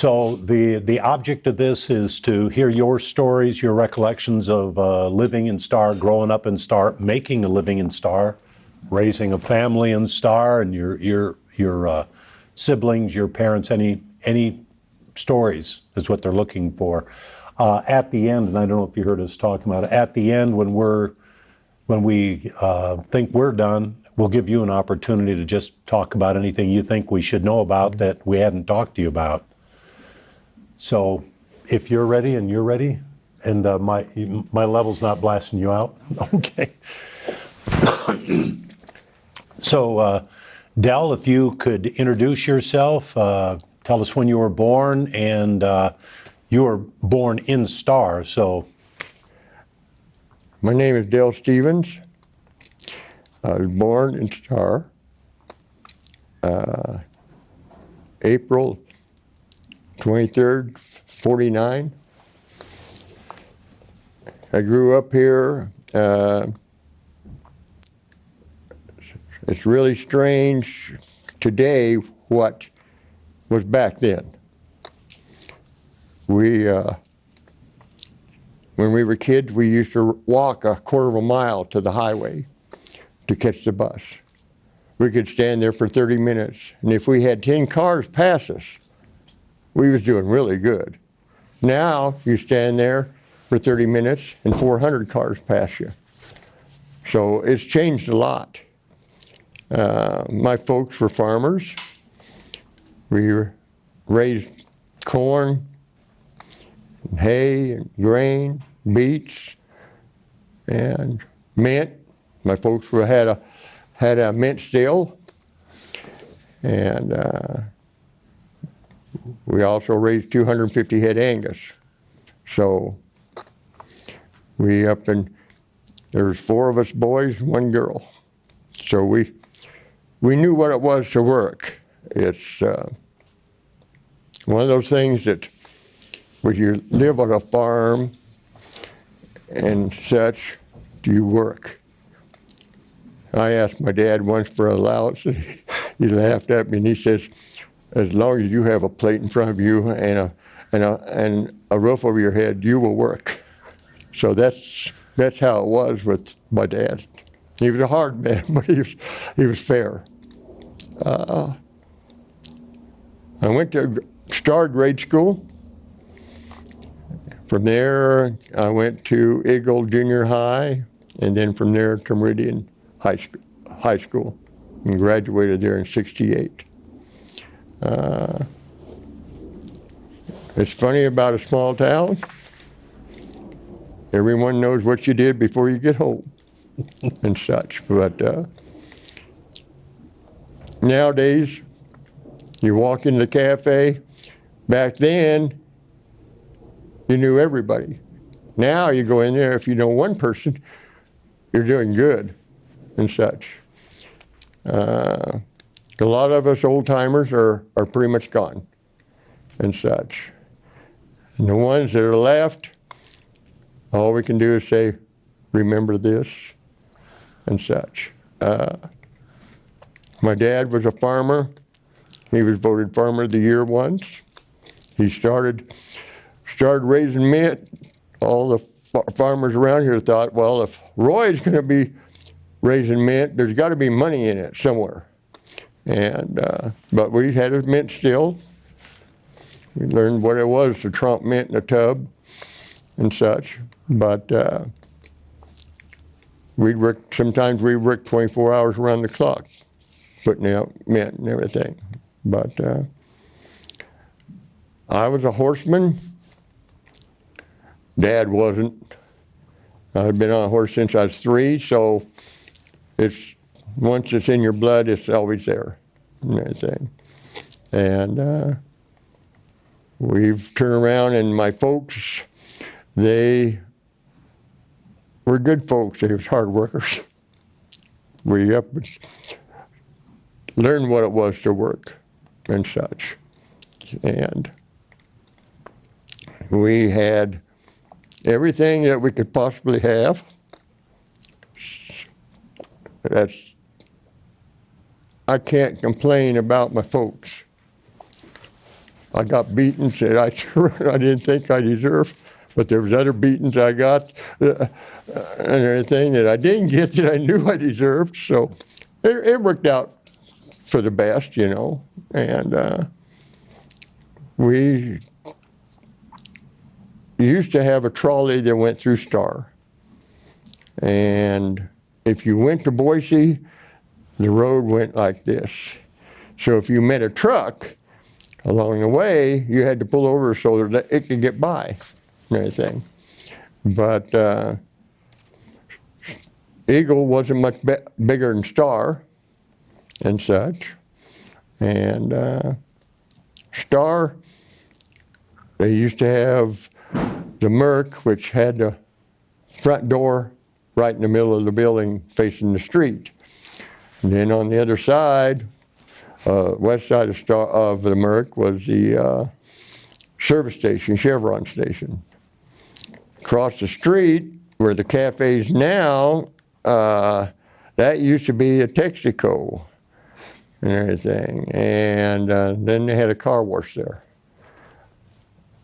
So the object of this is to hear your stories, your recollections of living in Star, growing up in Star, making a living in Star, raising a family in Star, and your siblings, your parents, any stories is what they're looking for. At the end, and I don't know if you heard us talking about it, at the end when we think we're done, we'll give you an opportunity to just talk about anything you think we should know about that we hadn't talked to you about. So if you're ready and you're ready, and my level's not blasting you out, okay. So Dell, if you could introduce yourself, tell us when you were born, and you were born in Star, so. My name is Dell Stevens. I was born in Star, April 23rd, 49. I grew up here. It's really strange today what was back then. When we were kids, we used to walk a quarter of a mile to the highway to catch the bus. We could stand there for 30 minutes, and if we had 10 cars pass us, we was doing really good. Now, you stand there for 30 minutes, and 400 cars pass you. So it's changed a lot. My folks were farmers. We raised corn, and hay, and grain, beets, and mint. My folks had a mint still, and we also raised 250 head Angus. So there was 4 of us boys, 1 girl. So we knew what it was to work. It's one of those things that when you live on a farm and such, do you work? I asked my dad once for allowance, and he laughed at me, and he says, as long as you have a plate in front of you and a roof over your head, you will work. So that's how it was with my dad. He was a hard man, but he was fair. I went to Star grade school. From there, I went to Eagle Junior High, and then from there to Meridian High School, and graduated there in '68. It's funny about a small town. Everyone knows what you did before you get home and such. But nowadays, you walk into the cafe. Back then, you knew everybody. Now you go in there, if you know one person, you're doing good and such. A lot of us old timers are pretty much gone and such. And the ones that are left, all we can do is say, remember this and such. My dad was a farmer. He was voted Farmer of the Year once. He started raising mint. All the farmers around here thought, well, if Roy's going to be raising mint, there's got to be money in it somewhere. And but we had a mint still. We learned what it was to tromp mint in a tub and such. But sometimes we worked 24 hours around the clock, putting out mint and everything. But I was a horseman. Dad wasn't. I've been on a horse since I was 3, so once it's in your blood, it's always there and everything. And we've turned around, and my folks, they were good folks. They were hard workers. We learned what it was to work and such. And we had everything that we could possibly have. I can't complain about my folks. I got beatings that I didn't think I deserved, but there was other beatings I got and everything that I didn't get that I knew I deserved. So it worked out for the best, you know. And we used to have a trolley that went through Star. And if you went to Boise, the road went like this. So if you met a truck along the way, you had to pull over so that it could get by and everything. But Eagle wasn't much bigger than Star and such. And Star, they used to have the Merc, which had the front door right in the middle of the building facing the street. And then on the other side, west side of the Merc, was the service station, Chevron station. Across the street, where the cafe is now, that used to be a Texaco and everything. And then they had a car wash there.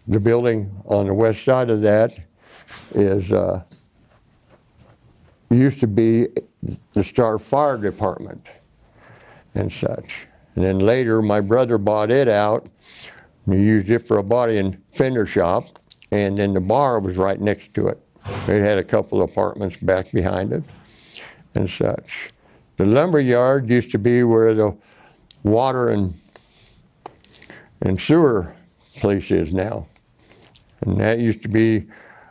The building on the west side of that is used to be the Star Fire Department and such. And then later, my brother bought it out. We used it for a body and fender shop, and then the bar was right next to it. It had a couple of apartments back behind it and such. The lumber yard used to be where the water and sewer place is now. And that used to be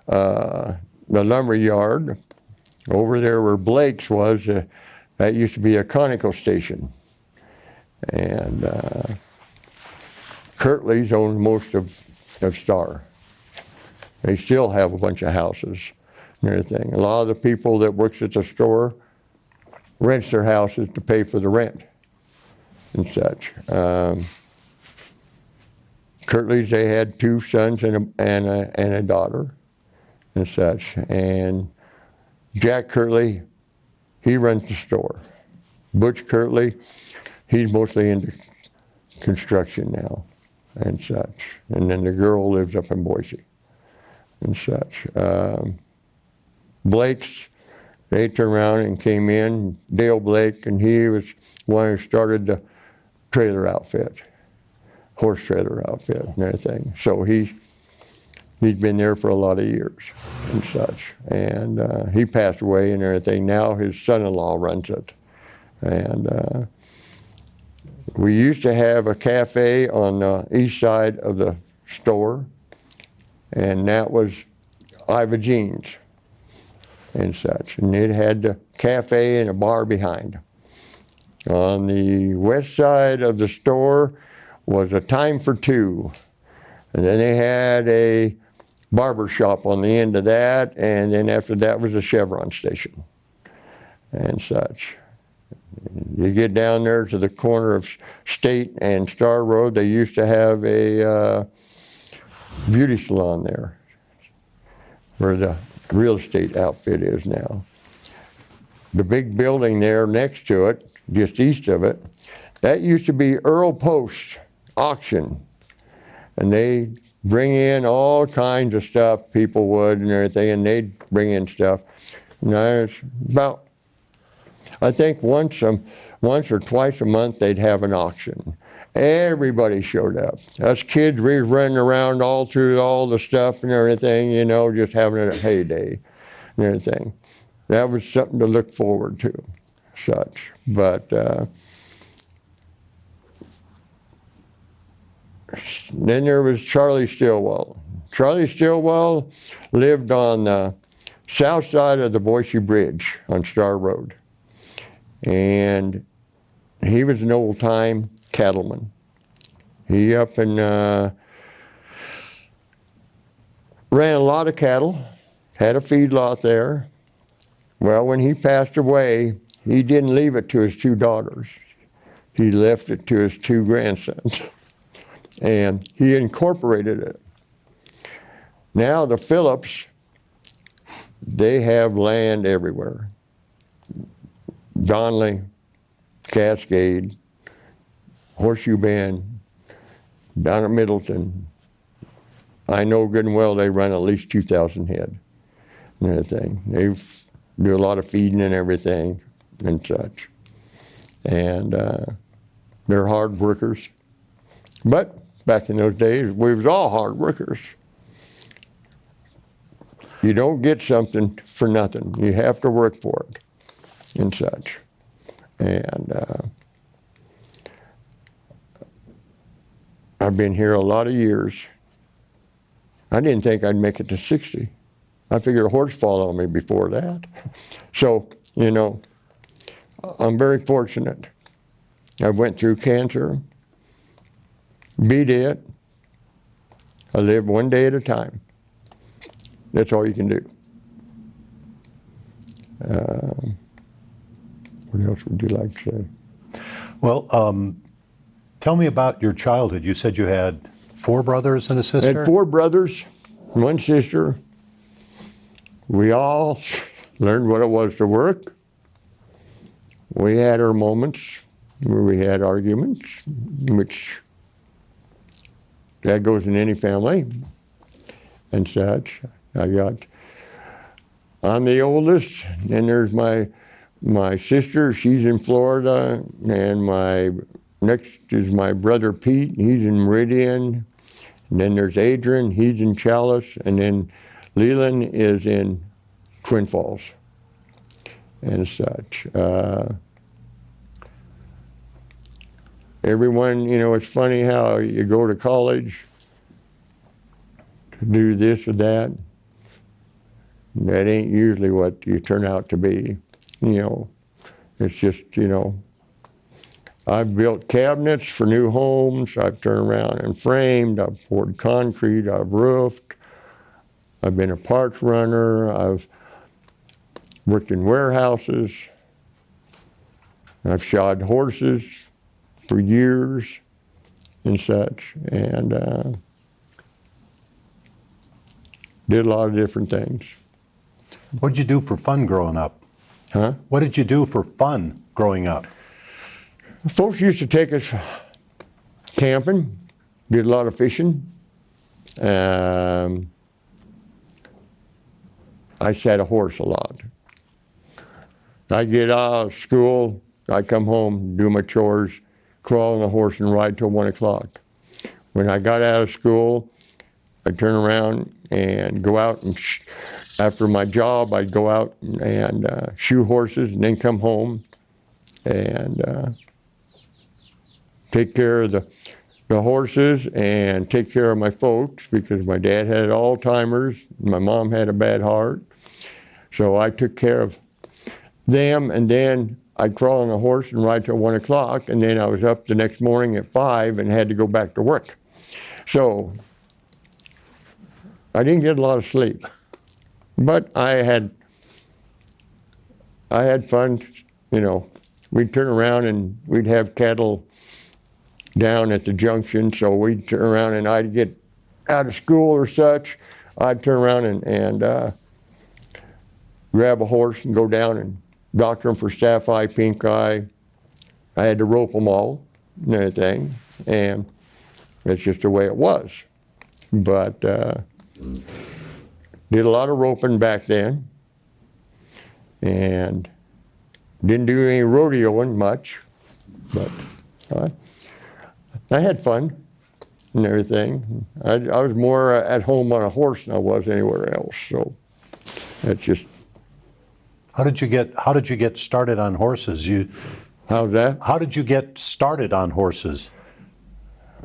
the lumber yard. Over there where Blake's was, that used to be a conical station. And Kirtley's owned most of Star. They still have a bunch of houses and everything. A lot of the people that works at the store rents their houses to pay for the rent and such. Kirtley's, they had 2 sons and a daughter and such. And Jack Kirtley, he runs the store. Butch Kirtley, he's mostly into construction now and such. And then the girl lives up in Boise and such. Blake's, they turned around and came in, Dale Blake, and he was one who started the trailer outfit, horse trailer outfit and everything. So he's been there for a lot of years and such. And he passed away and everything. Now his son-in-law runs it. And we used to have a cafe on the east side of the store, and that was Iva Jean's and such. And it had the cafe and a bar behind. On the west side of the store was a Time for Two. And then they had a barber shop on the end of that, and then after that was a Chevron station and such. You get down there to the corner of State and Star Road, they used to have a beauty salon there where the real estate outfit is now. The big building there next to it, just east of it, that used to be Earl Post's auction. And they bring in all kinds of stuff, people would and everything, and they'd bring in stuff. And there's about, I think once or twice a month they'd have an auction. Everybody showed up. Us kids, we was running around all through all the stuff and everything, you know, just having a heyday and everything. That was something to look forward to, such. But then there was Charlie Stillwell. Charlie Stillwell lived on the south side of the Boise Bridge on Star Road. And he was an old-time cattleman. He up and ran a lot of cattle, had a feedlot there. Well, when he passed away, he didn't leave it to his 2 daughters. He left it to his 2 grandsons. And he incorporated it. Now the Phillips, they have land everywhere. Donley, Cascade, Horseshoe Bend, down at Middleton, I know good and well they run at least 2,000 head and everything. They do a lot of feeding and everything and such. And they're hard workers. But back in those days, we was all hard workers. You don't get something for nothing. You have to work for it and such. And I've been here a lot of years. I didn't think I'd make it to 60. I figured a horse fall on me before that. So, you know, I'm very fortunate. I went through cancer, beat it. I live one day at a time. That's all you can do. What else would you like to say? Well, tell me about your childhood. You said you had 4 brothers and a I sister? had 4 brothers, 1 sister. We all learned what it was to work. We had our moments where we had arguments, which that goes in any family and such. I'm the oldest, and there's my sister, she's in Florida, and my next is my brother Pete, he's in Meridian, and then there's Adrian, he's in Chalice, and then Leland is in Twin Falls and such. Everyone, you know, it's funny how you go to college to do this or that. That ain't usually what you turn out to be. You know, it's just, you know, I've built cabinets for new homes. I've turned around and framed. I've poured concrete. I've roofed. I've been a parts runner. I've worked in warehouses. I've shod horses for years and such, and did a lot of different things. What did you do for fun growing up? Huh? What did you do for fun growing up? Folks used to take us camping, did a lot of fishing. I sat a horse a lot. I get out of school, I come home, do my chores, crawl on a horse and ride till 1 o'clock. When I got out of school, I'd turn around and go out and after my job, I'd go out and shoe horses and then come home and take care of the horses and take care of my folks because my dad had Alzheimer's, my mom had a bad heart. So I took care of them, and then I'd crawl on a horse and ride till 1 o'clock, and then I was up the next morning at 5 and had to go back to work. So I didn't get a lot of sleep, but I had fun. You know, we'd turn around and we'd have cattle down at the junction, so we'd turn around and I'd get out of school or such. I'd turn around and grab a horse and go down and doctor them for staph eye, pink eye. I had to rope them all and everything, and that's just the way it was. But did a lot of roping back then, and didn't do any rodeoing much, but I had fun and everything. I was more at home on a horse than I was anywhere else, so that's just. How did you get started on horses? How's that? How did you get started on horses?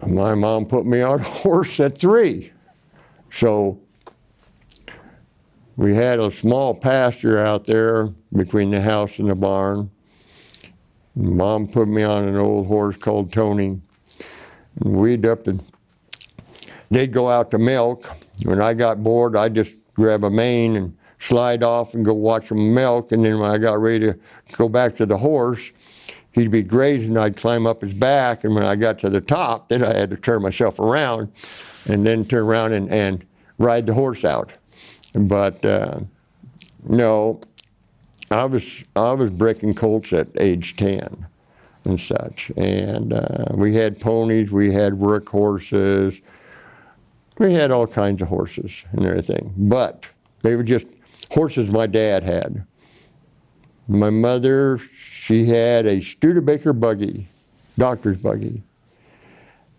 My mom put me on a horse at 3. So we had a small pasture out there between the house and the barn. Mom put me on an old horse called Tony. And we'd up and they'd go out to milk. When I got bored, I'd just grab a mane and slide off and go watch them milk. And then when I got ready to go back to the horse, he'd be grazing, I'd climb up his back, and when I got to the top, then I had to turn myself around and then turn around and ride the horse out. But no, I was breaking colts at age 10. and such. And we had ponies, we had work horses, we had all kinds of horses and everything. But they were just horses my dad had. My mother, she had a Studebaker buggy, doctor's buggy.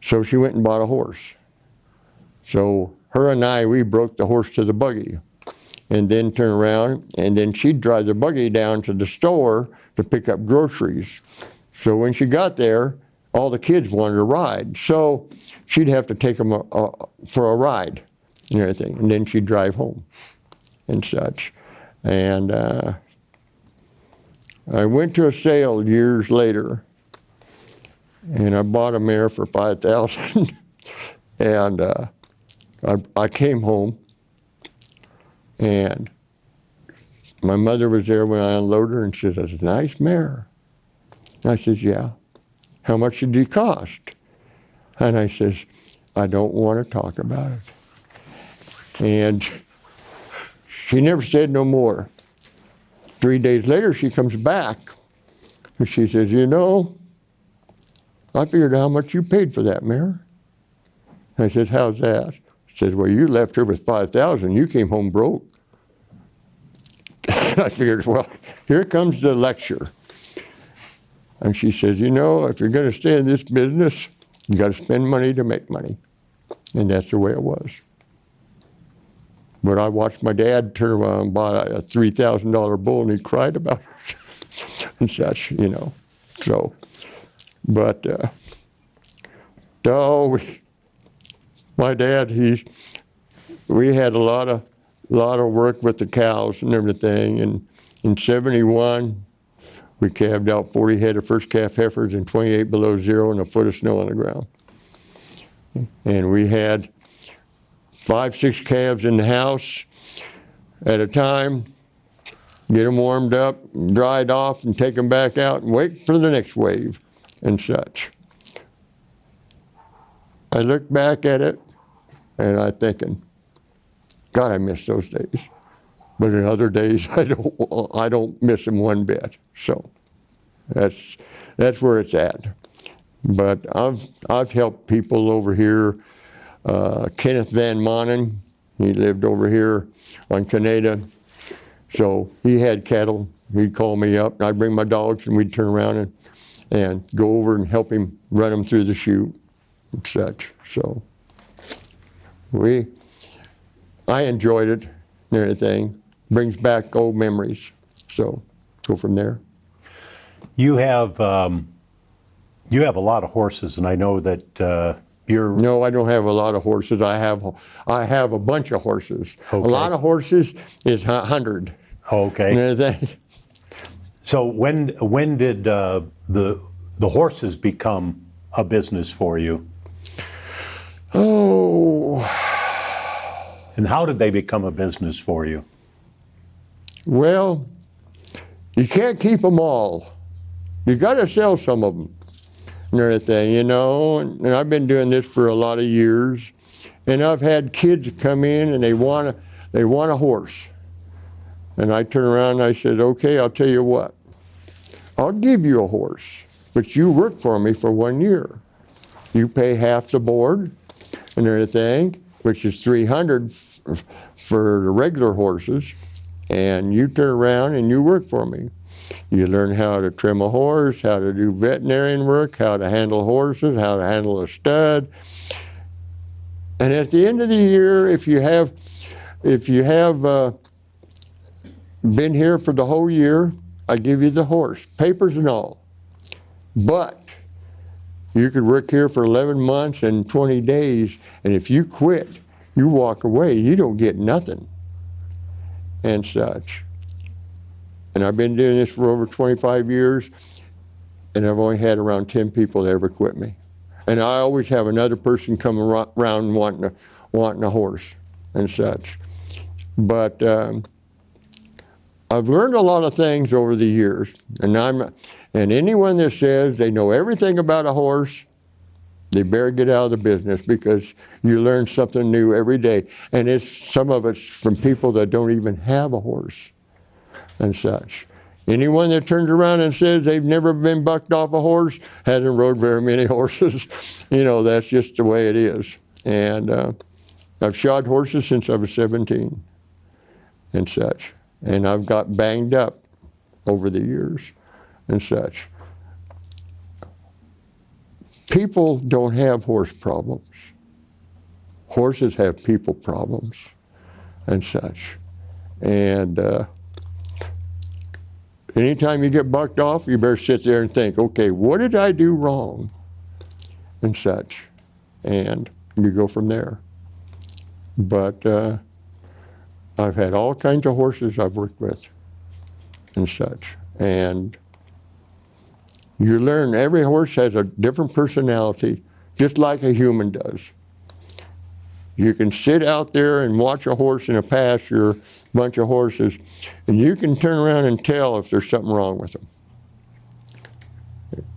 So she went and bought a horse. So her and I, we broke the horse to the buggy and then turn around, and then she'd drive the buggy down to the store to pick up groceries. So when she got there, all the kids wanted to ride. So she'd have to take them for a ride and everything, and then she'd drive home and such. And I went to a sale years later, and I bought a mare for $5,000. And I came home, and my mother was there when I unloaded her, and she says, "That's a nice mare." I says, "Yeah." "How much did it cost?" And I says, "I don't want to talk about it." And she never said no more. 3 days later, she comes back, and she says, "You know, I figured out how much you paid for that mare." I said, "How's that?" She says, "Well, you left her with $5,000. You came home broke." And I figured, well, here comes the lecture. And she says, "You know, if you're going to stay in this business, you got to spend money to make money." And that's the way it was. But I watched my dad turn around and buy a $3,000 bull, and he cried about it and such, you know. So, but no, my dad, we had a lot of work with the cows and everything. And in '71, we calved out 40 head of first calf heifers and 28 below zero and a foot of snow on the ground. And we had 5, 6 calves in the house at a time, get them warmed up, dried off, and take them back out and wait for the next wave and such. I look back at it, and I'm thinking, God, I miss those days. But in other days, I don't miss them one bit. So that's where it's at. But I've helped people over here. Kenneth Van Manen, he lived over here on Canada. So he had cattle. He'd call me up, and I'd bring my dogs, and we'd turn around and go over and help him run them through the chute and such. So I enjoyed it and everything. Brings back old memories. So go from there. You have a lot of horses, and I know that you're... No, I don't have a lot of horses. I have a bunch of horses. Okay. A lot of horses is 100. Okay. And everything. So when did the horses become a business for you? Oh. And how did they become a business for you? Well, you can't keep them all. You got to sell some of them and everything, you know. And I've been doing this for a lot of years, and I've had kids come in and they want a horse, and I turn around and I said, "Okay, I'll tell you what. I'll give you a horse, but you work for me for 1 year. You pay half the board and everything, which is $300 for the regular horses, and you turn around and you work for me. You learn how to trim a horse, how to do veterinarian work, how to handle horses, how to handle a stud. And at the end of the year, if you have been here for the whole year, I give you the horse, papers and all. But you could work here for 11 months and 20 days, and if you quit, you walk away, you don't get nothing and such." And I've been doing this for over 25 years, and I've only had around 10 people that ever quit me. And I always have another person come around wanting a horse and such. But I've learned a lot of things over the years, and anyone that says they know everything about a horse, they better get out of the business, because you learn something new every day. And some of it's from people that don't even have a horse and such. Anyone that turns around and says they've never been bucked off a horse hasn't rode very many horses. That's just the way it is. And I've shod horses since I was 17 and such. And I've got banged up over the years and such. People don't have horse problems. Horses have people problems and such. And anytime you get bucked off, you better sit there and think, okay, what did I do wrong? And such. And you go from there. But I've had all kinds of horses I've worked with and such. And you learn every horse has a different personality, just like a human does. You can sit out there and watch a horse in a pasture, a bunch of horses, and you can turn around and tell if there's something wrong with them.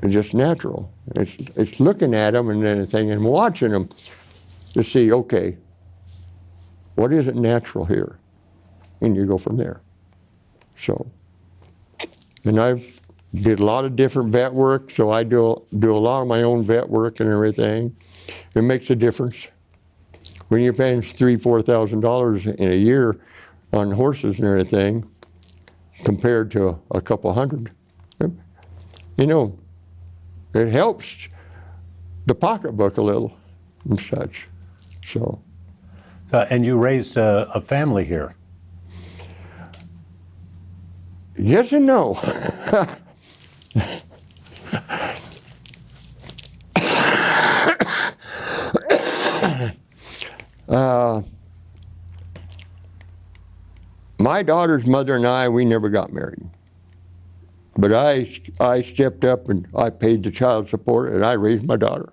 It's just natural. It's looking at them and anything and watching them to see, okay, what isn't natural here? And you go from there. So, and I've did a lot of different vet work, so I do a lot of my own vet work and everything. It makes a difference. When you're paying $3,000-$4,000 in a year on horses and everything, compared to a couple hundred, it helps the pocketbook a little and such. So. And you raised a family here. Yes and no. My daughter's mother and I, we never got married. But I stepped up and I paid the child support and I raised my daughter.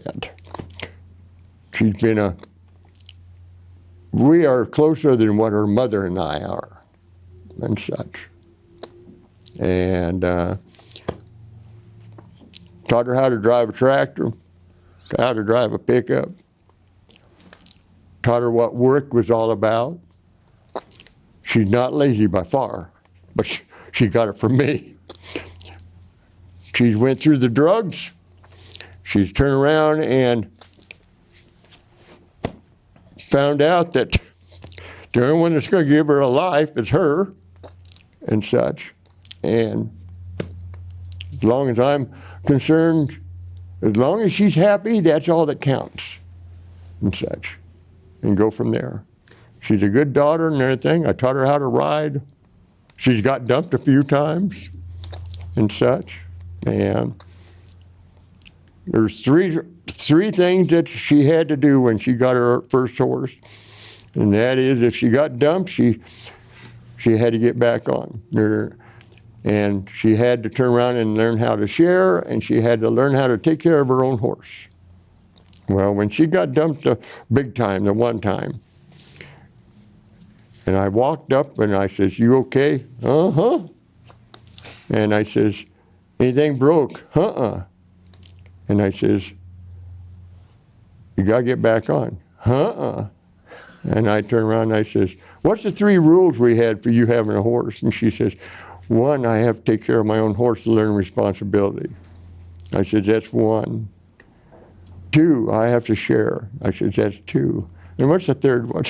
And she's been we are closer than what her mother and I are and such. And taught her how to drive a tractor, how to drive a pickup, taught her what work was all about. She's not lazy by far, but she got it from me. She's went through the drugs. She's turned around and found out that the only one that's going to give her a life is her and such. And as long as I'm concerned, as long as she's happy, that's all that counts and such. And go from there. She's a good daughter and everything. I taught her how to ride. She's got dumped a few times and such. And there's three things that she had to do when she got her first horse. And that is, if she got dumped, she had to get back on. And she had to turn around and learn how to share, and she had to learn how to take care of her own horse. Well, when she got dumped the big time, the one time, and I walked up and I says, "You okay?" "Uh-huh." And I says, "Anything broke?" "Uh-uh." And I says, "You gotta get back on." "Uh-uh." And I turn around and I says, "What's the 3 rules we had for you having a horse?" And she says, "1, I have to take care of my own horse to learn responsibility." I said, "That's 1. 2, I have to share." I said, "That's 2. And what's the 3rd one?"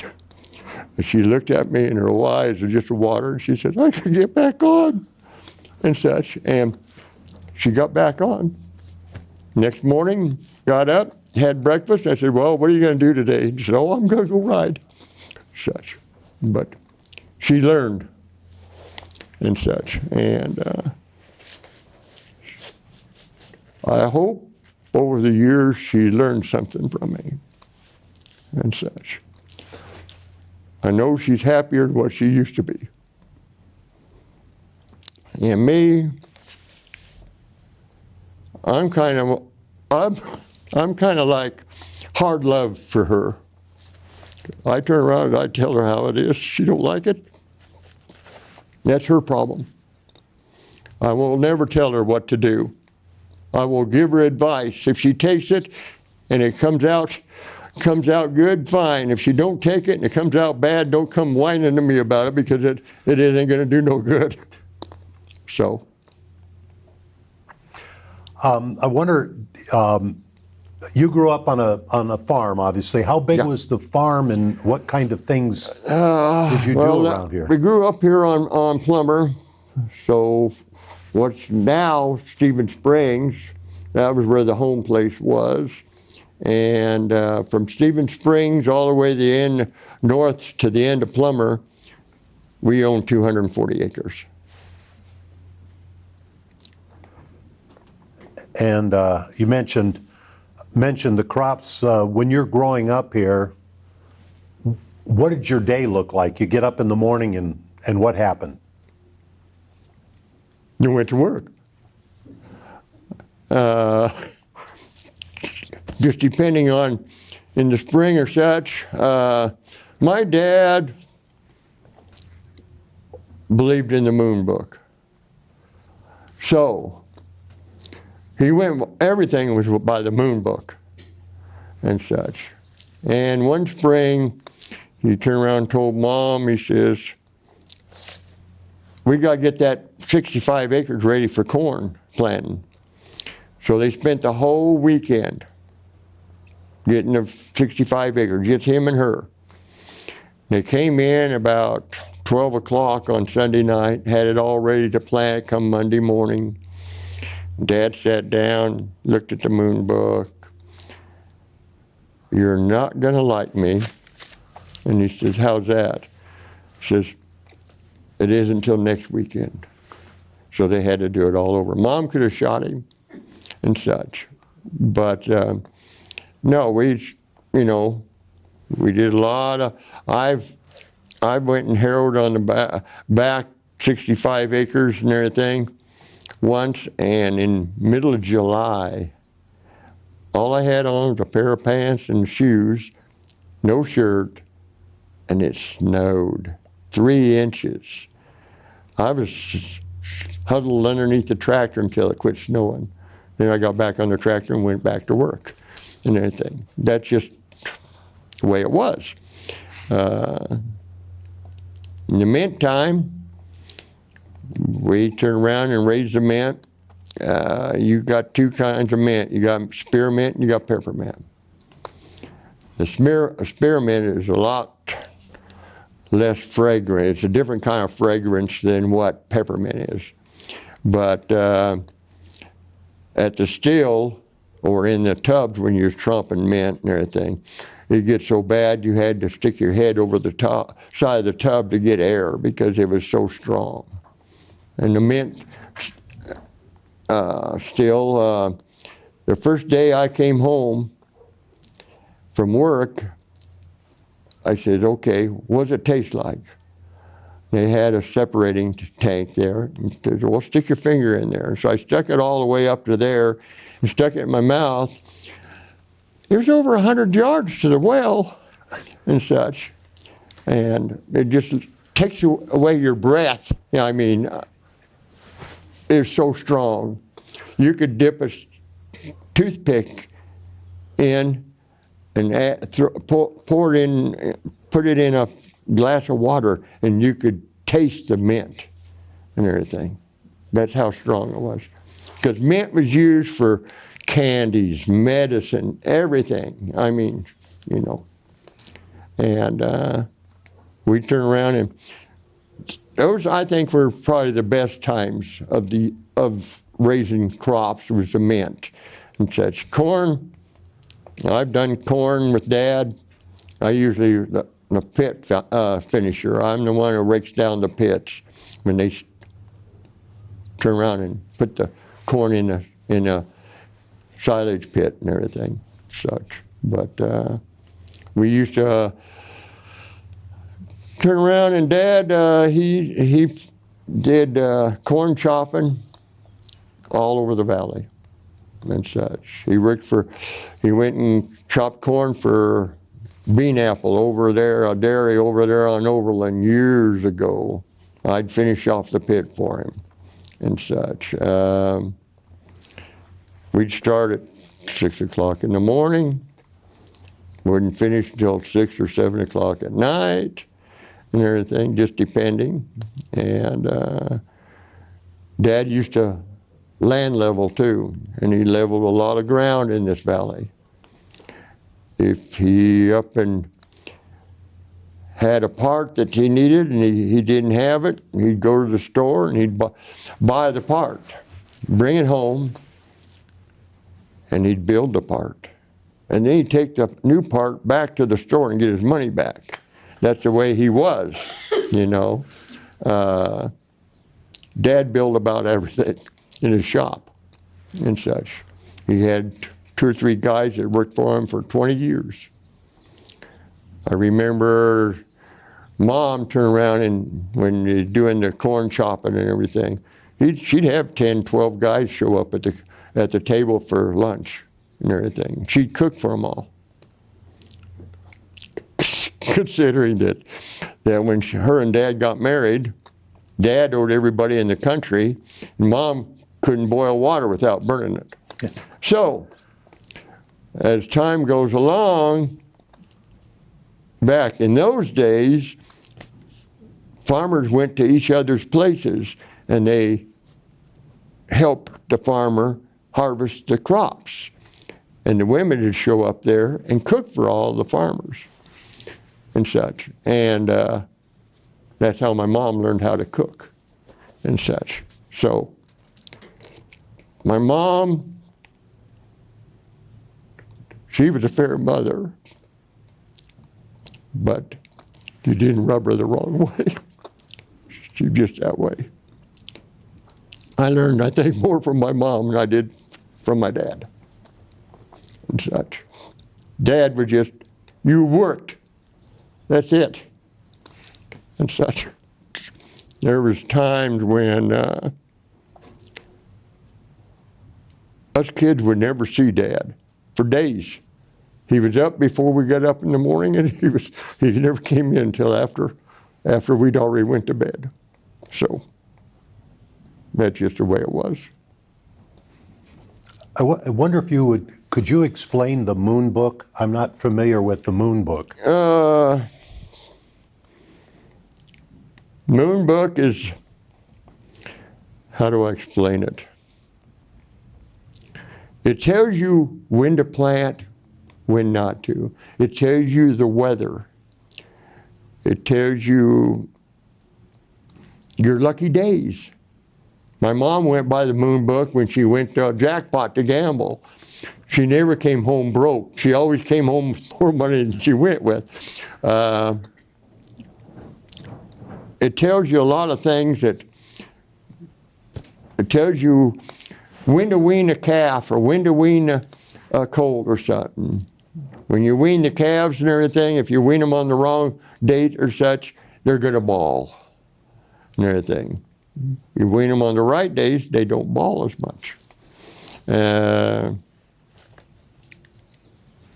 And she looked at me and her eyes were just water, and she said, "I can get back on," and such. And she got back on. Next morning, got up, had breakfast. I said, "Well, what are you going to do today?" She said, "Oh, I'm going to go ride," such. But she learned and such. And I hope over the years she learned something from me and such. I know she's happier than what she used to be. And me, I'm kind of like hard love for her. I turn around and I tell her how it is. She don't like it. That's her problem. I will never tell her what to do. I will give her advice. If she takes it and it comes out comes out good, fine. If she don't take it and it comes out bad, don't come whining to me about it, because it isn't going to do no good. So. I wonder, you grew up on a farm, obviously. How big Yeah. was the farm, and what kind of things did you do around here? We grew up here on Plummer, so what's now Stephen Springs, that was where the home place was. And from Stephen Springs all the way to the end, north to the end of Plummer, we own 240 acres. And you mentioned the crops. When you're growing up here, what did your day look like? You get up in the morning, and what happened? You went to work. Just depending on, in the spring or such, my dad believed in the moon book. So, everything was by the moon book and such. And one spring, he turned around and told Mom, he says, we got to get that 65 acres ready for corn planting. So they spent the whole weekend getting the 65 acres, just him and her. They came in about 12 o'clock on Sunday night, had it all ready to plant come Monday morning. Dad sat down, looked at the moon book. You're not going to like me. And he says, how's that? He says, it isn't until next weekend. So they had to do it all over. Mom could have shot him and such. But no, we did a lot of, I went and harrowed on the back 65 acres and everything once, and in middle of July, all I had on was a pair of pants and shoes, no shirt, and it snowed 3 inches. I was huddled underneath the tractor until it quit snowing. Then I got back on the tractor and went back to work and everything. That's just the way it was. In the mint time, we turn around and raise the mint. You got 2 kinds of mint. You got spearmint and you got peppermint. The spearmint is a lot less fragrant. It's a different kind of fragrance than what peppermint is. But at the still, or in the tubs when you're trumping mint and everything, it gets so bad you had to stick your head over the top side of the tub to get air because it was so strong. And the mint still, the first day I came home from work, I said, okay, what does it taste like? They had a separating tank there. And said, well, stick your finger in there. So I stuck it all the way up to there and stuck it in my mouth. It was over 100 yards to the well and such. And it just takes away your breath. I mean, it's so strong. You could dip a toothpick in and pour it in, put it in a glass of water, and you could taste the mint and everything. That's how strong it was. Because mint was used for candies, medicine, everything. I mean, you know. And we turn around, and those, I think, were probably the best times of raising crops, was the mint and such. Corn, I've done corn with Dad. I usually the pit finisher. I'm the one who rakes down the pits when they turn around and put the corn in a silage pit and everything, such. But we used to turn around, and Dad, he did corn chopping all over the valley and such. He went and chopped corn for Bean Apple over there, a dairy over there on Overland years ago. I'd finish off the pit for him and such. We'd start at 6 o'clock in the morning, Wouldn't finish until 6 or 7 o'clock at night and everything, just depending. And Dad used to land level too, and he leveled a lot of ground in this valley. If he up and had a part that he needed and he didn't have it, he'd go to the store and he'd buy the part, bring it home, and he'd build the part. And then he'd take the new part back to the store and get his money back. That's the way he was, you know. Dad built about everything in his shop and such. He had 2 or 3 guys that worked for him for 20 years. I remember Mom turned around and when you're doing the corn chopping and everything, she'd have 10, 12 guys show up at the table for lunch and everything. She'd cook for them all. Considering that when her and Dad got married, Dad owed everybody in the country, and Mom couldn't boil water without burning it. So, as time goes along, back in those days, farmers went to each other's places and they helped the farmer harvest the crops. And the women would show up there and cook for all the farmers and such. And that's how my mom learned how to cook and such. So, my mom, she was a fair mother, but you didn't rub her the wrong way. She was just that way. I learned, I think, more from my mom than I did from my dad and such. Dad was just, you worked, that's it, and such. There was times when us kids would never see Dad for days. He was up before we got up in the morning, and he never came in until after we'd already went to bed. So that's just the way it was. I wonder if could you explain the moon book? I'm not familiar with the moon book. Moon book is, how do I explain it? It tells you when to plant, when not to. It tells you the weather. It tells you your lucky days. My mom went by the moon book when she went to jackpot to gamble. She never came home broke. She always came home with more money than she went with. It tells you a lot of things it tells you when to wean a calf or when to wean a colt or something. When you wean the calves and everything, if you wean them on the wrong date or such, they're going to bawl and everything. You wean them on the right days, they don't bawl as much. A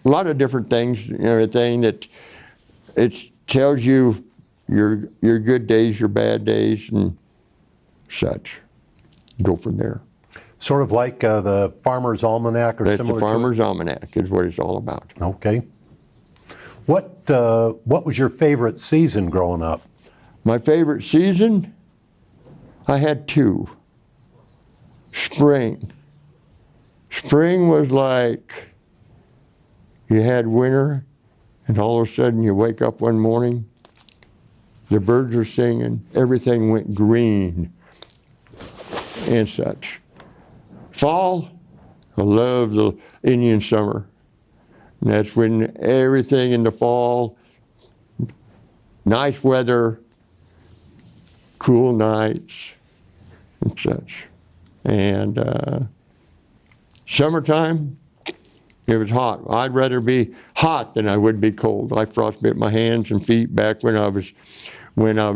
lot of different things and everything that it tells you your good days, your bad days, and such. Go from there. Sort of like the Farmer's Almanac or That's similar the Farmer's Almanac is what it's all about. Okay. What was your favorite season growing up? My favorite season? I had 2. Spring. Spring was like you had winter, and all of a sudden you wake up one morning, the birds are singing, everything went green and such. Fall, I love the Indian summer. And that's when everything in the fall, nice weather, cool nights, and such. And summertime, it was hot. I'd rather be hot than I would be cold. I frostbit my hands and feet back when I was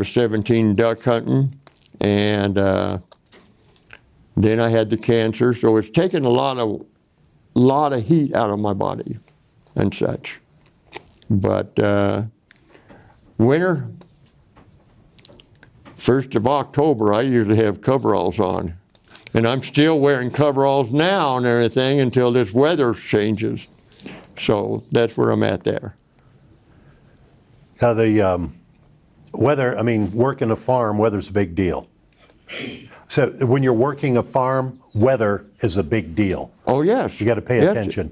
17 duck hunting, and then I had the cancer. So it's taken a lot of heat out of my body and such. But winter, 1st of October, I usually have coveralls on. And I'm still wearing coveralls now and everything until this weather changes. So that's where I'm at there. The weather, I mean, working a farm, weather's a big deal. So when you're working a farm, weather is a big deal. Oh, yes. You got to pay Yes, attention.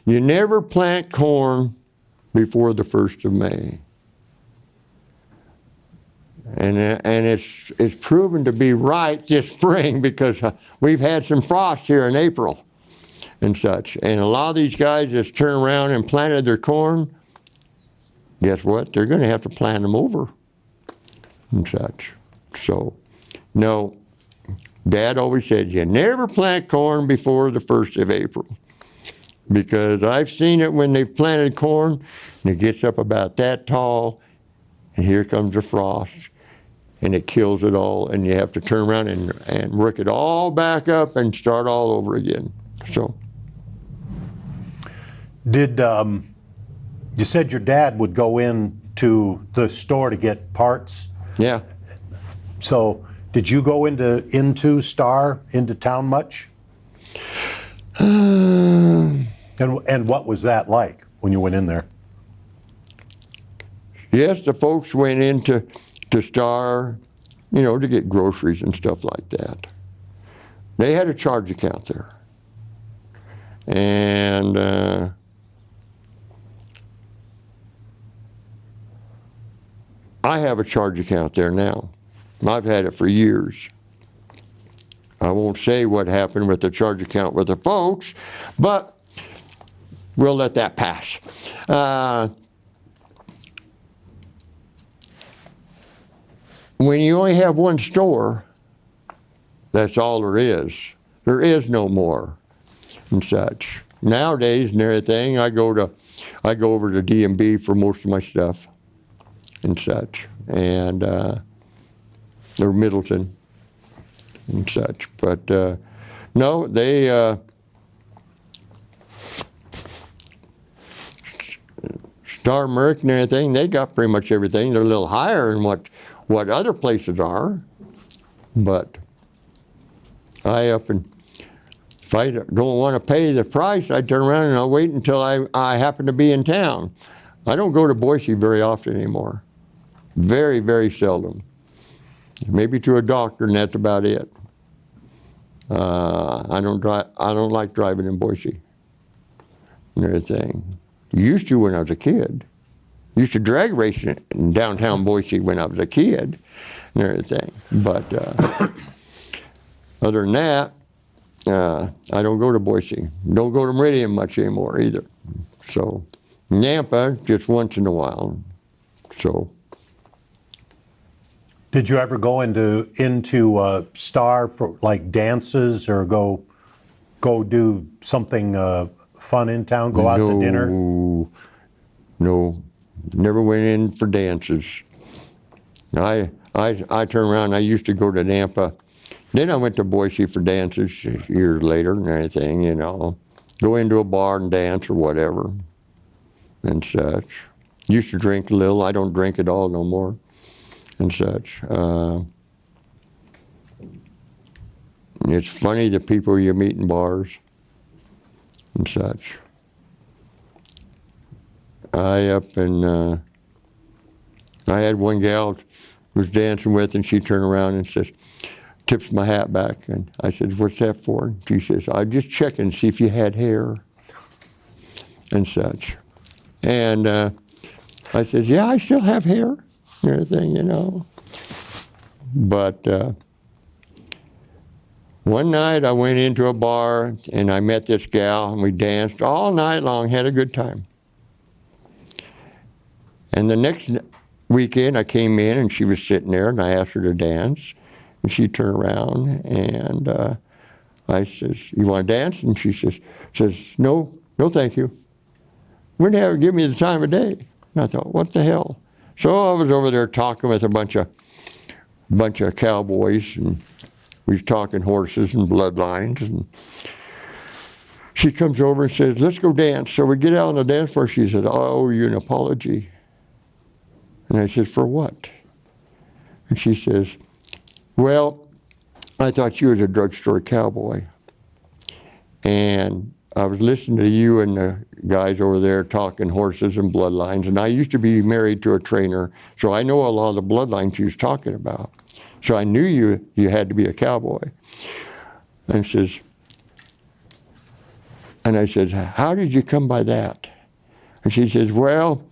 You never plant corn before the 1st of May. And it's proven to be right this spring because we've had some frost here in April and such. And a lot of these guys just turn around and planted their corn. Guess what? They're going to have to plant them over and such. So, no, Dad always said you never plant corn before the 1st of April. Because I've seen it when they've planted corn and it gets up about that tall and here comes the frost and it kills it all and you have to turn around and work it all back up and start all over again. So. Did, you said your dad would go in to the store to get parts? Yeah. So did you go into town much? And what was that like when you went in there? Yes, the folks went into Star, to get groceries and stuff like that. They had a charge account there. And I have a charge account there now. I've had it for years. I won't say what happened with the charge account with the folks, but we'll let that pass. When you only have one store, that's all there is. There is no more and such. Nowadays and everything, I go over to D&B for most of my stuff and such, and or Middleton and such. But no, they Star Merc and everything, they got pretty much everything. They're a little higher than what other places are, but if I don't want to pay the price, I turn around and I'll wait until I happen to be in town. I don't go to Boise very often anymore. Very, very seldom. Maybe to a doctor, and that's about it. I don't like driving in Boise and everything. Used to when I was a kid. Used to drag race in downtown Boise when I was a kid and everything. But other than that, I don't go to Boise. Don't go to Meridian much anymore either. So Nampa just once in a while. So. Did you ever go into Star for like dances or go do something fun in town? Go out to dinner? No, never went in for dances. I turned around. I used to go to Nampa. Then I went to Boise for dances years later and everything. Go into a bar and dance or whatever and such. Used to drink a little. I don't drink at all no more. And such. It's funny the people you meet in bars and such. I had one gal was dancing with, and she turned around and says, tips my hat back, and I said, "What's that for?" And she says, "I'm just checking to see if you had hair and such." And I said, "Yeah, I still have hair." And everything, But one night I went into a bar and I met this gal and we danced all night long, had a good time. And the next weekend I came in and she was sitting there and I asked her to dance. And she turned around and I says, "You want to dance?" And she says, no, thank you. Wouldn't have give me the time of day. And I thought, what the hell? So I was over there talking with a bunch of cowboys, and we was talking horses and bloodlines. And she comes over and says, "Let's go dance." So we get out on the dance floor. She said, "I owe you an apology." And I said, "For what?" And she says, "Well, I thought you was a drugstore cowboy, and I was listening to you and the guys over there talking horses and bloodlines, and I used to be married to a trainer, so I know a lot of the bloodlines you was talking about. So I knew you had to be a cowboy. And I said, how did you come by that? And she says, well,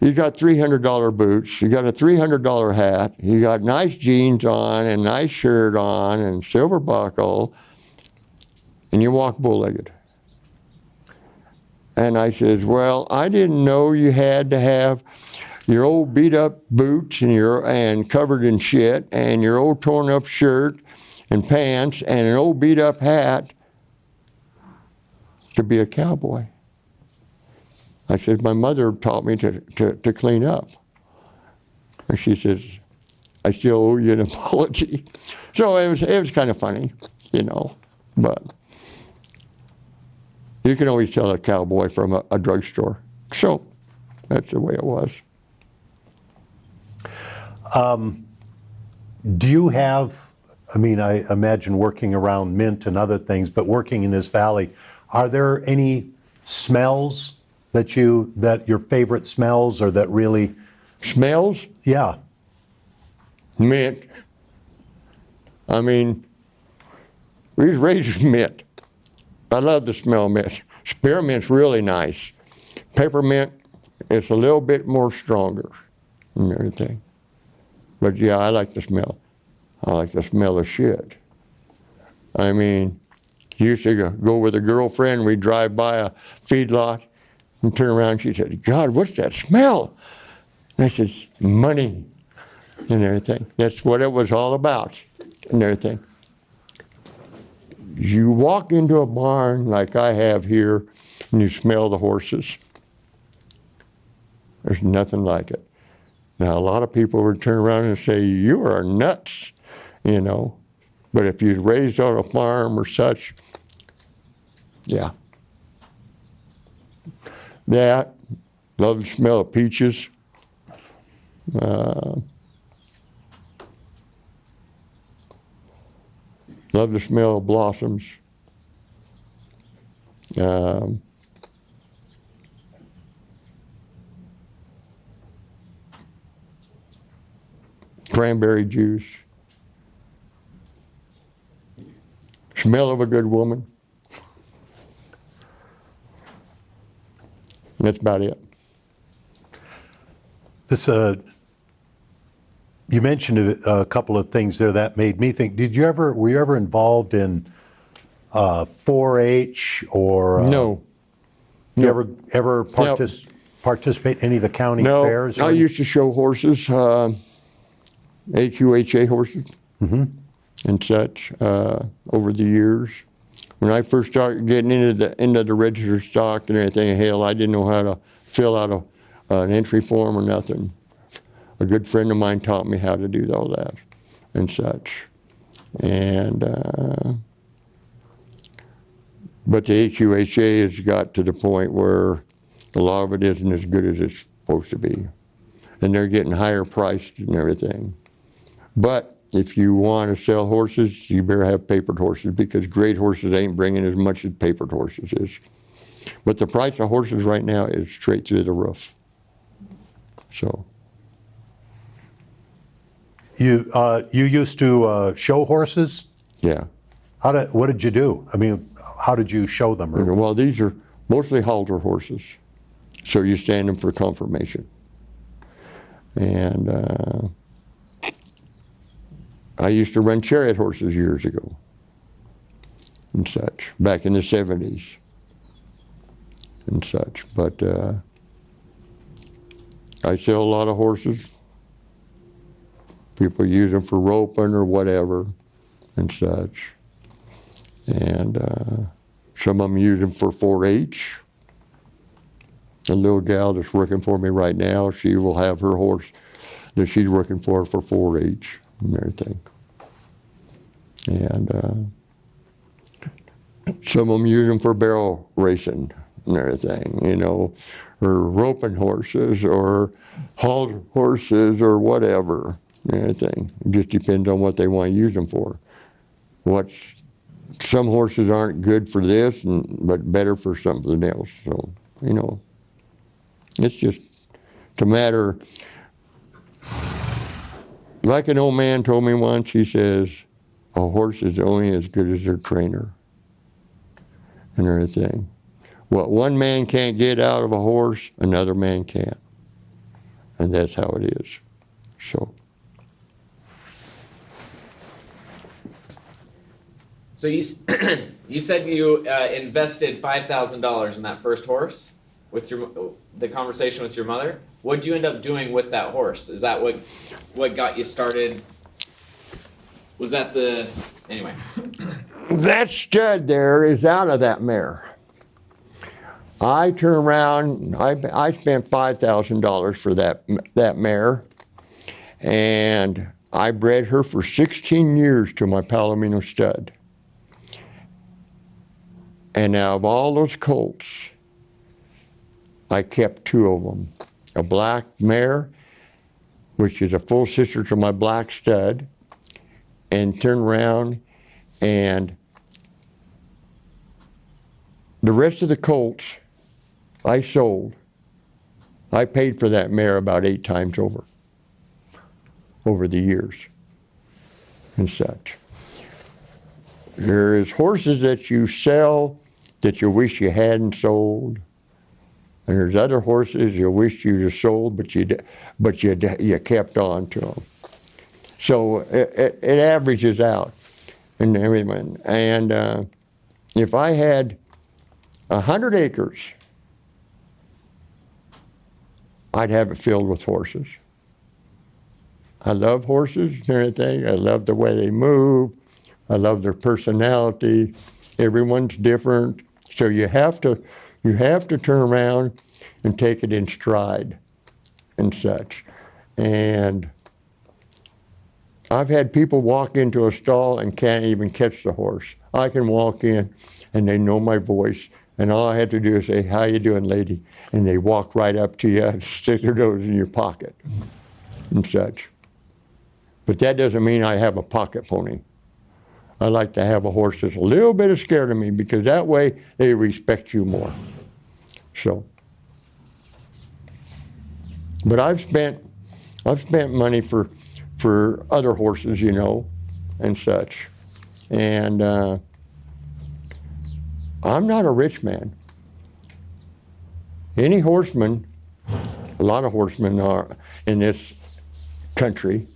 you got $300 boots, you got a $300 hat, you got nice jeans on and nice shirt on and silver buckle, and you walk bull-legged. And I says, well, I didn't know you had to have your old beat-up boots and covered in shit, and your old torn-up shirt and pants and an old beat-up hat to be a cowboy. I said, my mother taught me to clean up. And she says, I still owe you an apology. So it was kind of funny, but you can always tell a cowboy from a drugstore. So that's the way it was. Do you have, I imagine working around mint and other things, but working in this valley, are there any smells that your favorite smells or that really? Smells? Yeah. Mint. We was raised with mint. I love the smell of mint. Spearmint's really nice. Peppermint, it's a little bit more stronger and everything. But yeah, I like the smell. I like the smell of shit. Used to go with a girlfriend, we'd drive by a feedlot and turn around, she said, God, what's that smell? And I said, money and everything. That's what it was all about and everything. You walk into a barn like I have here and you smell the horses. There's nothing like it. Now, a lot of people would turn around and say, you are nuts, But if you're raised on a farm or such, yeah. That, love the smell of peaches. Love the smell of blossoms. Cranberry juice. Smell of a good woman. That's about it. This, you mentioned a couple of things there that made me think. Were you ever involved in 4-H or? No. You ever participate in any of the county fairs? I used to show horses, AQHA horses, and such over the years. When I first started getting into the registered stock and everything, hell, I didn't know how to fill out an entry form or nothing. A good friend of mine taught me how to do all that and such. And but the AQHA has got to the point where a lot of it isn't as good as it's supposed to be. And they're getting higher priced and everything. But if you want to sell horses, you better have papered horses because great horses ain't bringing as much as papered horses is. But the price of horses right now is straight through the roof. So. You used to show horses? Yeah. What did you do? How did you show them? Well, these are mostly halter horses. So you stand them for confirmation. And I used to run chariot horses years ago and such, back in the 70s and such. But I sell a lot of horses. People use them for roping or whatever and such. And some of them use them for 4-H. A little gal that's working for me right now, she will have her horse that she's working for 4-H and everything. And some of them use them for barrel racing and everything, or roping horses or hauled horses or whatever and everything. It just depends on what they want to use them for. What's some horses aren't good for this, but better for something else. So, it's just a matter. Like an old man told me once, he says, a horse is only as good as their trainer and everything. What one man can't get out of a horse, another man can't. And that's how it is. So you you said you invested $5,000 in that first horse with the conversation with your mother. What did you end up doing with that horse? Is that what got you started? Was that anyway? That stud there is out of that mare. I turn around, I spent $5,000 for that mare, and I bred her for 16 years to my Palomino stud. And out of all those colts, I kept 2 of them. A black mare, which is a full sister to my black stud, and turn around, and the rest of the colts I sold. I paid for that mare about 8 times over the years and such. There's horses that you sell that you wish you hadn't sold, and there's other horses you wish you'd have sold, but you kept on to them. So it averages out and everything. And if I had 100 acres, I'd have it filled with horses. I love horses and everything. I love the way they move. I love their personality. Everyone's different. So you have to turn around and take it in stride and such. And I've had people walk into a stall and can't even catch the horse. I can walk in and they know my voice, and all I have to do is say, "How you doing, lady?" And they walk right up to you and stick their nose in your pocket and such. But that doesn't mean I have a pocket pony. I like to have a horse that's a little bit scared of me, because that way they respect you more. So, but I've spent money for other horses, and such. And I'm not a rich man. Any horseman, a lot of horsemen are in this country,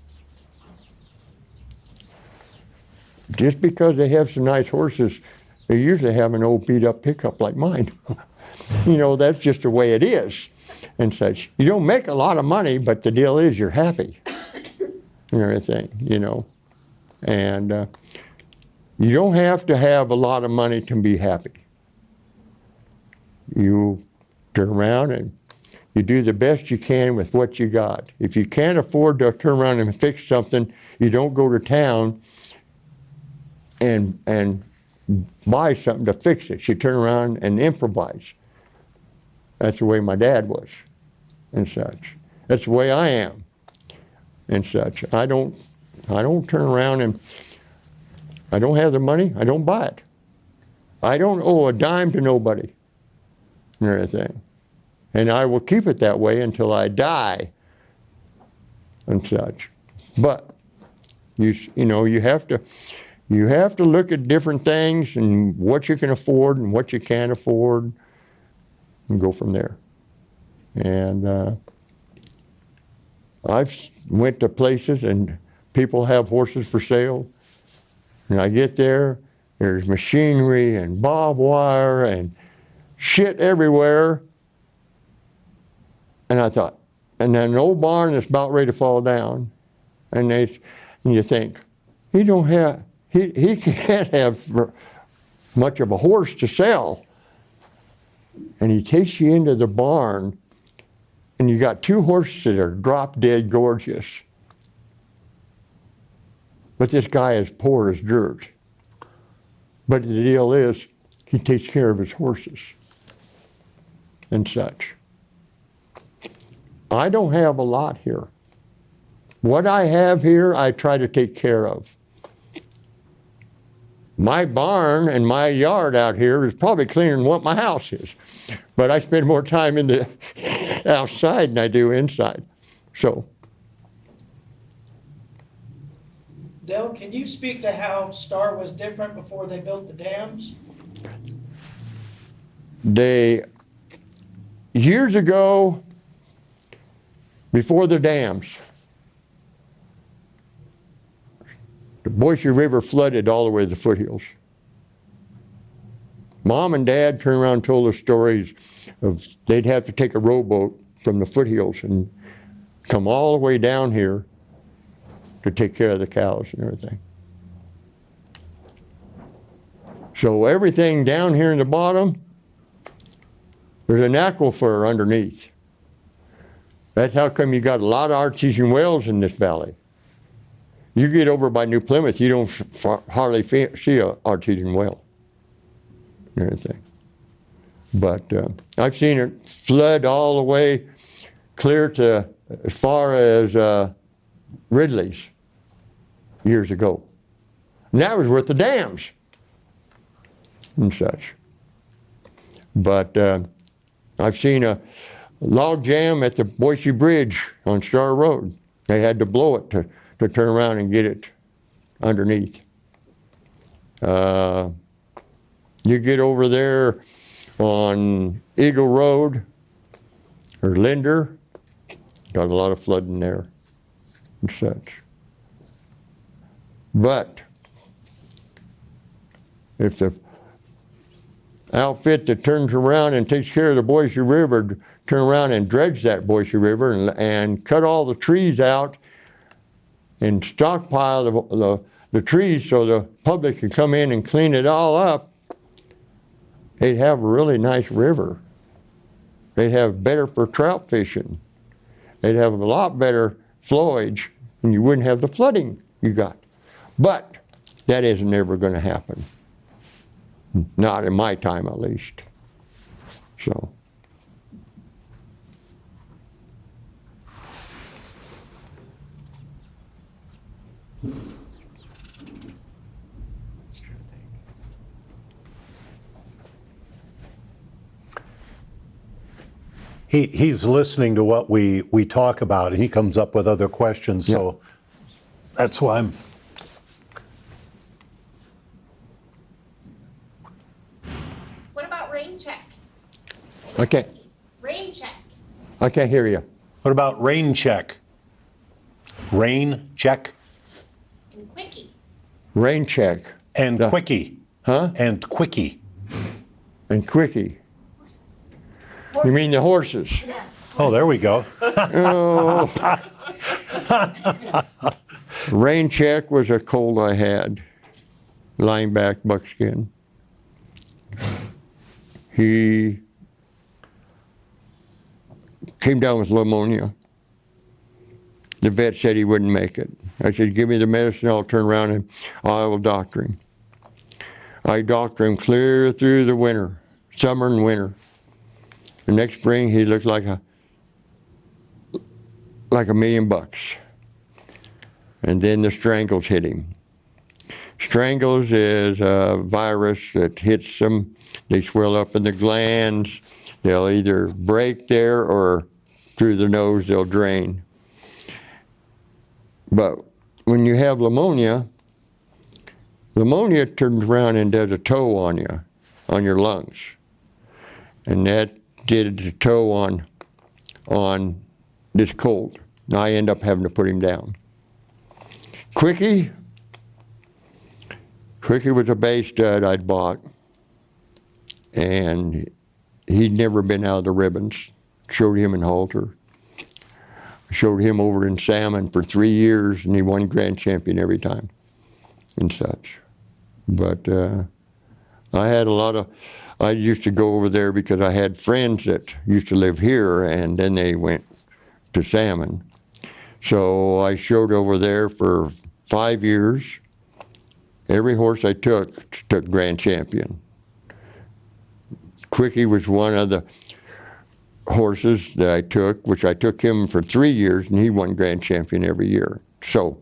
just because they have some nice horses, they usually have an old beat up pickup like mine. That's just the way it is and such. You don't make a lot of money, but the deal is you're happy and everything, And you don't have to have a lot of money to be happy. You turn around and you do the best you can with what you got. If you can't afford to turn around and fix something, you don't go to town and buy something to fix it. You turn around and improvise. That's the way my dad was and such. That's the way I am and such. I don't turn around and I don't have the money, I don't buy it. I don't owe a dime to nobody and everything. And I will keep it that way until I die and such. But you have to look at different things and what you can afford and what you can't afford and go from there. And I've went to places and people have horses for sale. And I get there, there's machinery and barbed wire and shit everywhere. And I thought, and then an old barn that's about ready to fall down. And you think, he can't have much of a horse to sell. And he takes you into the barn, and you got 2 horses that are drop dead gorgeous. But this guy is poor as dirt. But the deal is, he takes care of his horses and such. I don't have a lot here. What I have here, I try to take care of. My barn and my yard out here is probably cleaner than what my house is. But I spend more time in the outside than I do inside. So, Dell, can you speak to how Star was different before they built the dams? years ago, before the dams, the Boise River flooded all the way to the foothills. Mom and Dad turned around and told us stories of they'd have to take a rowboat from the foothills and come all the way down here to take care of the cows and everything. So everything down here in the bottom, there's an aquifer underneath. That's how come you got a lot of artesian wells in this valley. You get over by New Plymouth, you don't hardly see an artesian well and everything. But I've seen it flood all the way clear to as far as Ridley's years ago. And that was with the dams and such. But I've seen a log jam at the Boise Bridge on Star Road. They had to blow it to turn around and get it underneath. You get over there on Eagle Road or Linder, got a lot of flooding there and such. But if the outfit that turns around and takes care of the Boise River turn around and dredge that Boise River and cut all the trees out and stockpile the trees so the public can come in and clean it all up, they'd have a really nice river. They'd have better for trout fishing. They'd have a lot better flowage, and you wouldn't have the flooding you got. But that isn't ever going to happen. Not in my time, at least. So. He's listening to what we talk about, and he comes up with other questions. So that's why I'm. What about rain check? Okay. Rain check. I can't hear you. What about rain check? Rain check And quickie. Rain check. and quickie. Huh? And quickie. And quickie. You mean the horses? Yes. Oh, there we go. Oh. Rain check was a cold I had. Lineback buckskin. He came down with pneumonia. The vet said he wouldn't make it. I said, give me the medicine, I'll turn around and I will doctor him. I doctored him clear through the winter, summer and winter. The next spring, he looked like $1 million. And then the strangles hit him. Strangles is a virus that hits them. They swell up in the glands. They'll either break there or through the nose they'll drain. But when you have pneumonia turns around and does a tow on you, on your lungs. And that did a tow on this cold. Now I end up having to put him down. Quickie was a bay stud I'd bought. And he'd never been out of the ribbons. Showed him in halter. Showed him over in salmon for 3 years, and he won grand champion every time and such. But I used to go over there because I had friends that used to live here, and then they went to salmon. So I showed over there for 5 years. Every horse I took grand champion. Quickie was one of the horses that I took, which I took him for 3 years, and he won grand champion every year. So,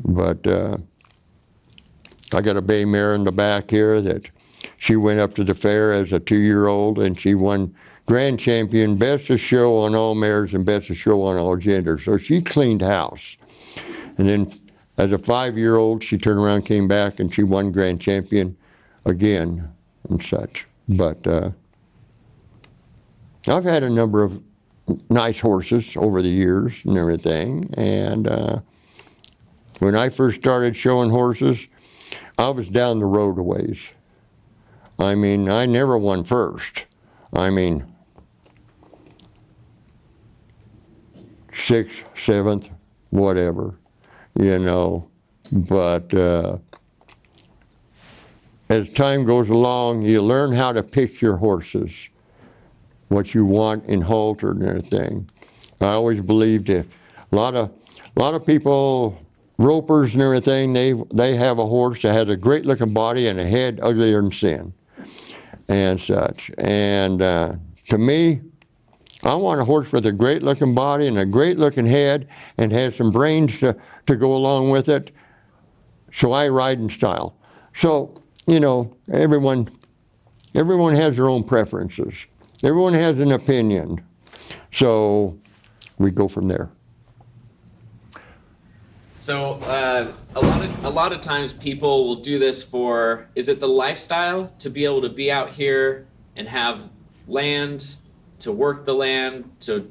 but I got a bay mare in the back here that she went up to the fair as a 2-year-old, and she won grand champion, best of show on all mares and best of show on all genders. So she cleaned house. And then as a 5-year-old, she turned around, came back, and she won grand champion again and such. But I've had a number of nice horses over the years and everything. And when I first started showing horses, I was down the road a ways. I mean, I never won first. I mean, 6th, 7th, whatever, you know. But as time goes along, you learn how to pick your horses, what you want in halter and everything. I always believed that a lot of people, ropers and everything, they have a horse that has a great looking body and a head uglier than sin and such. And to me, I want a horse with a great looking body and a great looking head and has some brains to go along with it. So I ride in style. So, you know, everyone has their own preferences. Everyone has an opinion. So we go from there. So a lot of times people will do this for, is it the lifestyle, to be able to be out here and have land, to work the land, to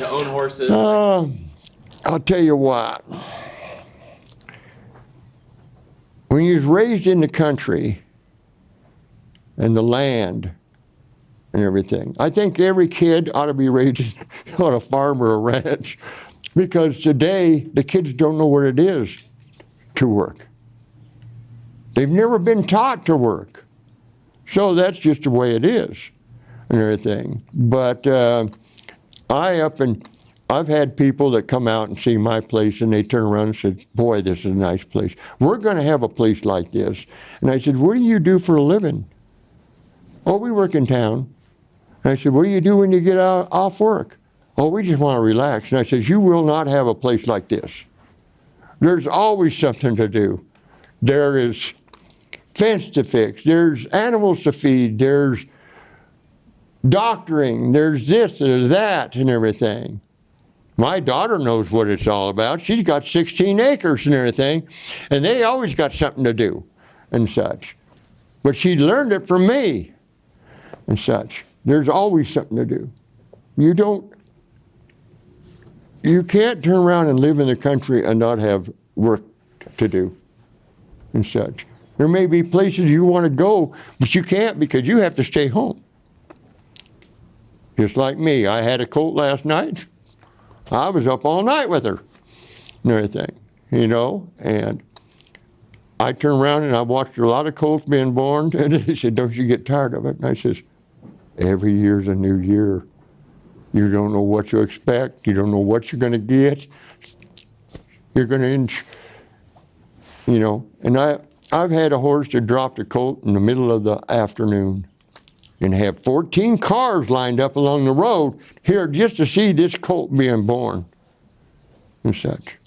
own horses? I'll tell you what. When you're raised in the country and the land and everything, I think every kid ought to be raised on a farm or a ranch, because today the kids don't know what it is to work. They've never been taught to work. So that's just the way it is and everything. But I've had people that come out and see my place and they turn around and said, boy, this is a nice place. We're going to have a place like this. And I said, what do you do for a living? Oh, we work in town. And I said, what do you do when you get off work? Oh, we just want to relax. And I said, you will not have a place like this. There's always something to do. There is fence to fix. There's animals to feed. There's doctoring. There's this, there's that, and everything. My daughter knows what it's all about. She's got 16 acres and everything, and they always got something to do and such. But she learned it from me and such. There's always something to do. You can't turn around and live in the country and not have work to do and such. There may be places you want to go, but you can't because you have to stay home. Just like me. I had a colt last night. I was up all night with her and everything, you know, and I turned around and I watched a lot of colts being born, and they said, don't you get tired of it? And I says, every year's a new year. You don't know what to expect. You don't know what you're going to get. You're going to, you know, and I've had a horse that dropped a colt in the middle of the afternoon and have 14 cars lined up along the road here just to see this colt being born and such.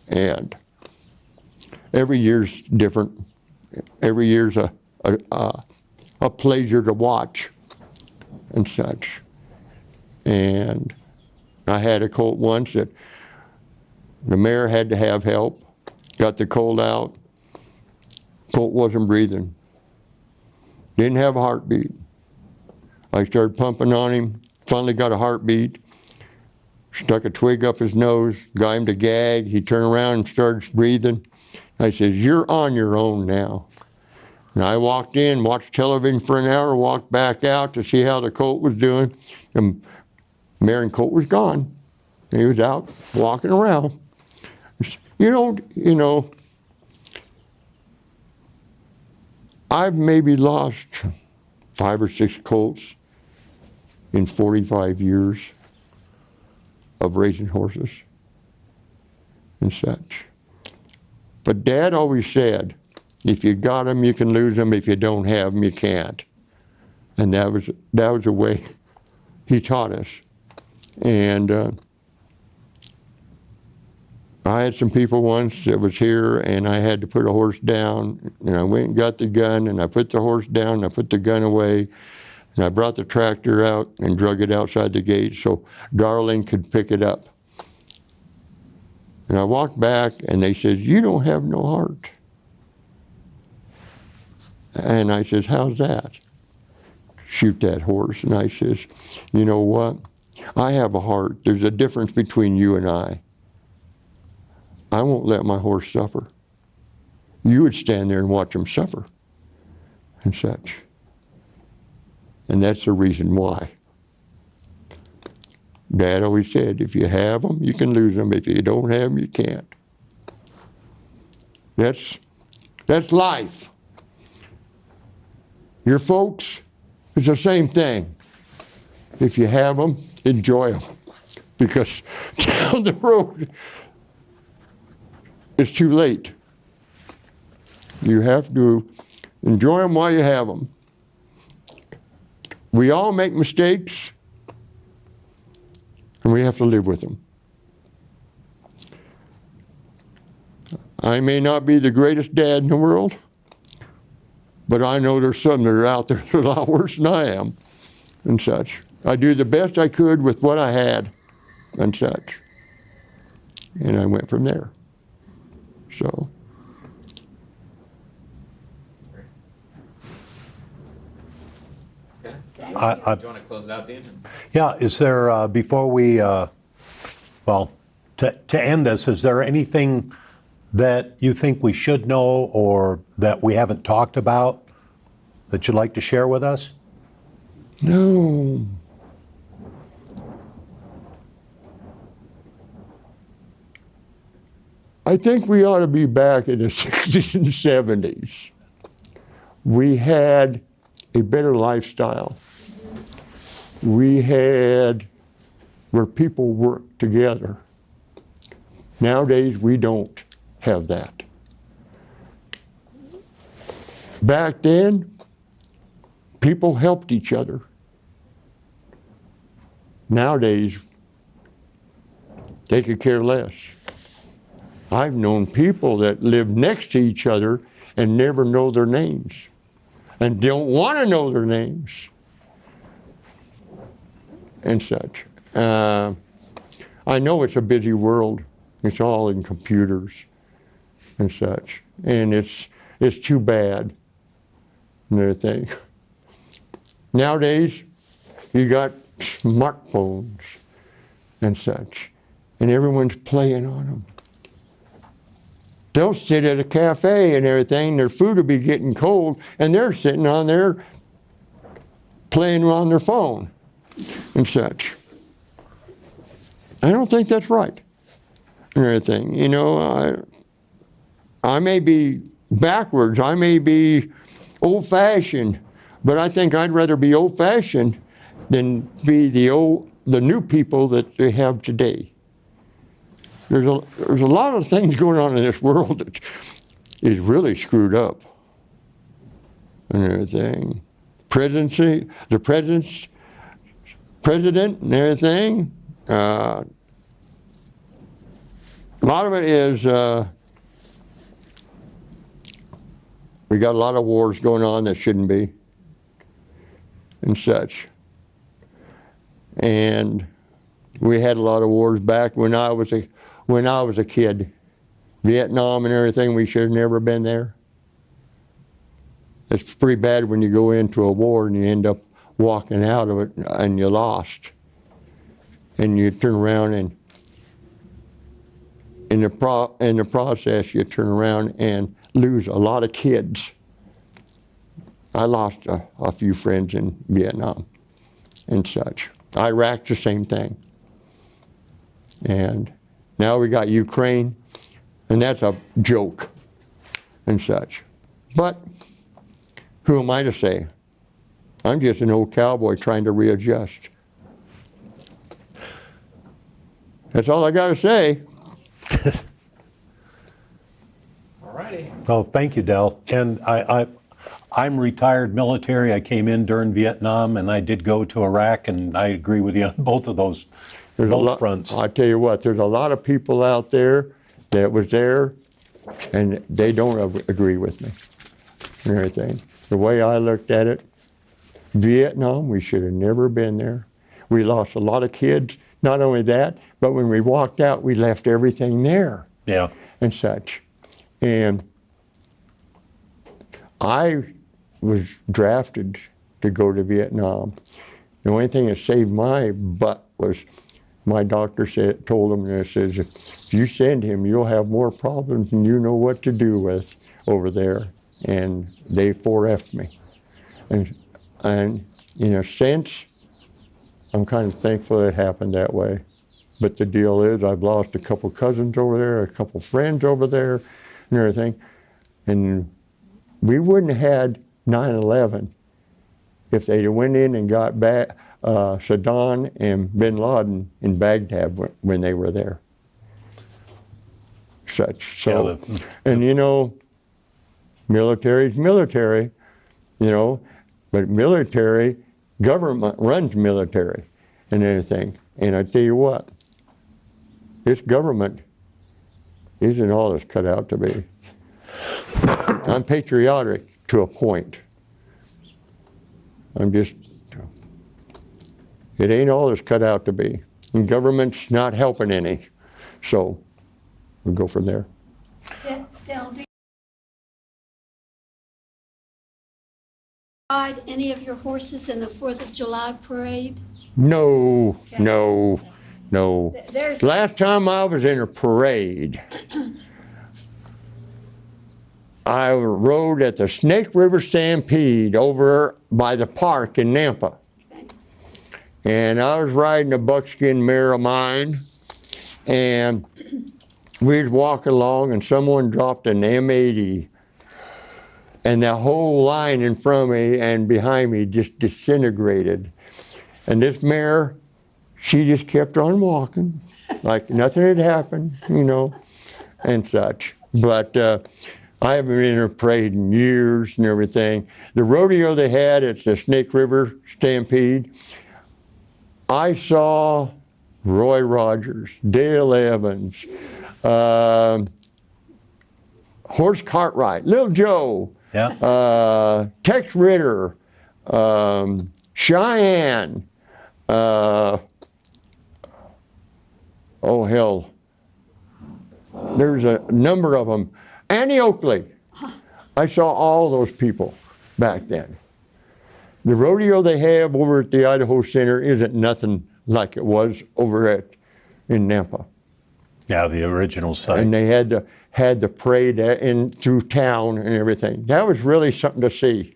And every year's different. Every year's a pleasure to watch and such. And I had a colt once that the mare had to have help, got the colt out, colt wasn't breathing, didn't have a heartbeat. I started pumping on him, finally got a heartbeat, stuck a twig up his nose, got him to gag, he turned around and started breathing. I said, you're on your own now. And I walked in, watched television for an hour, walked back out to see how the colt was doing. The mare and colt was gone. He was out walking around. You know, I've maybe lost 5 or 6 colts in 45 years of raising horses and such. But Dad always said, if you got them, you can lose them. If you don't have them, you can't. And that was the way he taught us. And I had some people once that was here, and I had to put a horse down, and I went and got the gun, and I put the horse down, and I put the gun away, and I brought the tractor out and drug it outside the gate so Darling could pick it up. And I walked back, and they said, "You don't have no heart." And I says, "How's that?" "Shoot that horse." And I says, "You know what? I have a heart. There's a difference between you and I. I won't let my horse suffer. You would stand there and watch him suffer and such." And that's the reason why. Dad always said, if you have them, you can lose them. If you don't have them, you can't. That's life. Your folks, it's the same thing. If you have them, enjoy them. Because down the road, it's too late. You have to enjoy them while you have them. We all make mistakes, and we have to live with them. I may not be the greatest dad in the world, but I know there's some that are out there that are a lot worse than I am, and such. I do the best I could with what I had, and such. And I went from there. So. Okay. I- Do you want to close it out, Dean? Yeah, is there, before we, well, to end us, is there anything that you think we should know or that we haven't talked about that you'd like to share with us? No. I think we ought to be back in the 60s and 70s. We had a better lifestyle. We had where people worked together. Nowadays, we don't have that. Back then, people helped each other. Nowadays, they could care less. I've known people that live next to each other and never know their names and don't want to know their names and such. I know it's a busy world. It's all in computers and such. And it's too bad and everything. Nowadays, you got smartphones and such, and everyone's playing on them. They'll sit at a cafe and everything, their food will be getting cold, and they're sitting on there playing on their phone and such. I don't think that's right and everything. You know, I may be backwards, I may be old-fashioned, but I think I'd rather be old-fashioned than be the new people that they have today. There's a lot of things going on in this world that is really screwed up and everything. The president and everything. A lot of it is we got a lot of wars going on that shouldn't be and such. And we had a lot of wars back when I was a kid. Vietnam and everything, we should have never been there. It's pretty bad when you go into a war and you end up walking out of it and you lost. And you turn around and in the process you turn around and lose a lot of kids. I lost a few friends in Vietnam and such. Iraq's the same thing. And now we got Ukraine, and that's a joke and such. But who am I to say? I'm just an old cowboy trying to readjust. That's all I got to say. Alrighty. Oh, thank you, Dell. And I'm retired military. I came in during Vietnam, and I did go to Iraq, and I agree with you on both of those fronts. I tell you what, there's a lot of people out there that was there, and they don't agree with me and everything. The way I looked at it, Vietnam, we should have never been there. We lost a lot of kids. Not only that, but when we walked out, we left everything there. Yeah. And such. And I was drafted to go to Vietnam. The only thing that saved my butt was my doctor told him, and says, if you send him, you'll have more problems than you know what to do with over there. And they 4F'd me. And in a sense, I'm kind of thankful it happened that way. But the deal is, I've lost a couple cousins over there, a couple friends over there, and everything. And we wouldn't have had 9/11 if they'd have went in and got back Saddam and Bin Laden in Baghdad when they were there. Such. So, and you know, military's military, you know, but military, government runs military and everything. And I tell you what, this government isn't all it's cut out to be. I'm patriotic to a point. I'm just, it ain't all it's cut out to be. And government's not helping any. So we'll go from there. Dell, do you ride any of your horses in the 4th of July parade? No, no, no. There's Last time I was in a parade, I rode at the Snake River Stampede over by the park in Nampa. And I was riding a buckskin mare of mine, and we was walking along, and someone dropped an M80, and the whole line in front of me and behind me just disintegrated. And this mare, she just kept on walking, like nothing had happened, you know, and such. But I haven't been in a parade in years and everything. The rodeo they had at the Snake River Stampede, I saw Roy Rogers, Dale Evans, Horse Cartwright, Lil Joe, Tex Ritter, Cheyenne, oh hell, there's a number of them. Annie Oakley. I saw all those people back then. The rodeo they have over at the Idaho Center isn't nothing like it was over in Nampa. Yeah, the original site. And they had the parade in through town and everything. That was really something to see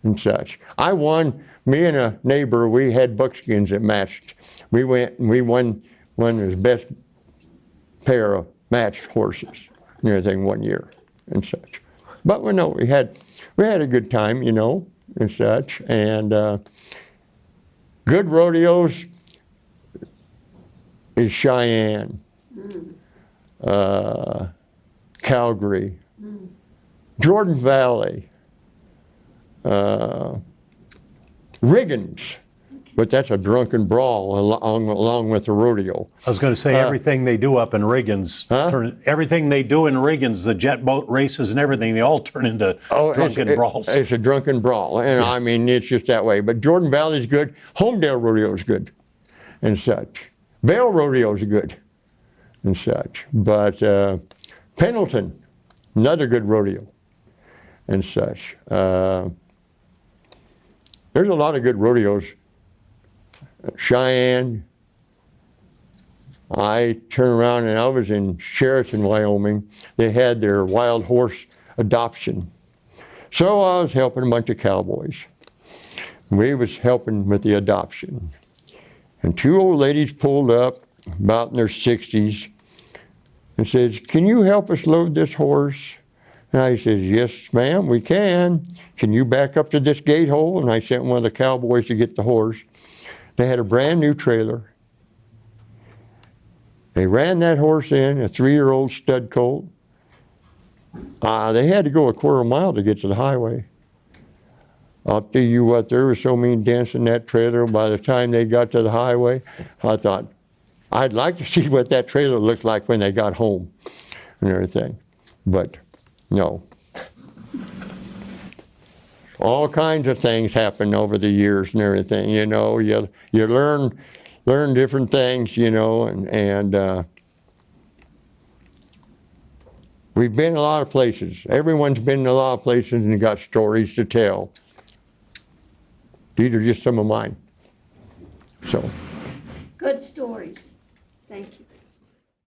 and such. I won. Me and a neighbor, we had buckskins that matched. We went and we won his best pair of matched horses and everything one year and such. But we had a good time, you know, and such. And good rodeos is Cheyenne, Calgary, Jordan Valley, Riggins, but that's a drunken brawl along with the rodeo. I was going to say everything they do up in Riggins, everything they do in Riggins, the jet boat races and everything, they all turn into drunken brawls. It's a drunken brawl, and I mean, it's just that way. But Jordan Valley's good, Homedale Rodeo is good, and such. Vail Rodeo is good, and such. But Pendleton, another good rodeo, and such. There's a lot of good rodeos. Cheyenne. I turned around and I was in Sheraton, Wyoming. They had their wild horse adoption. So I was helping a bunch of cowboys. We was helping with the adoption. And two old ladies pulled up, about in their 60s, and says, "Can you help us load this horse?" And I says, "Yes, ma'am, we can. Can you back up to this gate hole?" And I sent one of the cowboys to get the horse. They had a brand new trailer. They ran that horse in, a 3-year-old stud colt. They had to go a quarter mile to get to the highway. I'll tell you what, there was so many dents in that trailer. By the time they got to the highway, I thought, I'd like to see what that trailer looked like when they got home. and everything. But no. All kinds of things happen over the years and everything, you know. You learn different things, you know, and we've been a lot of places. Everyone's been in a lot of places and got stories to tell. These are just some of mine. So. Good stories. Thank you.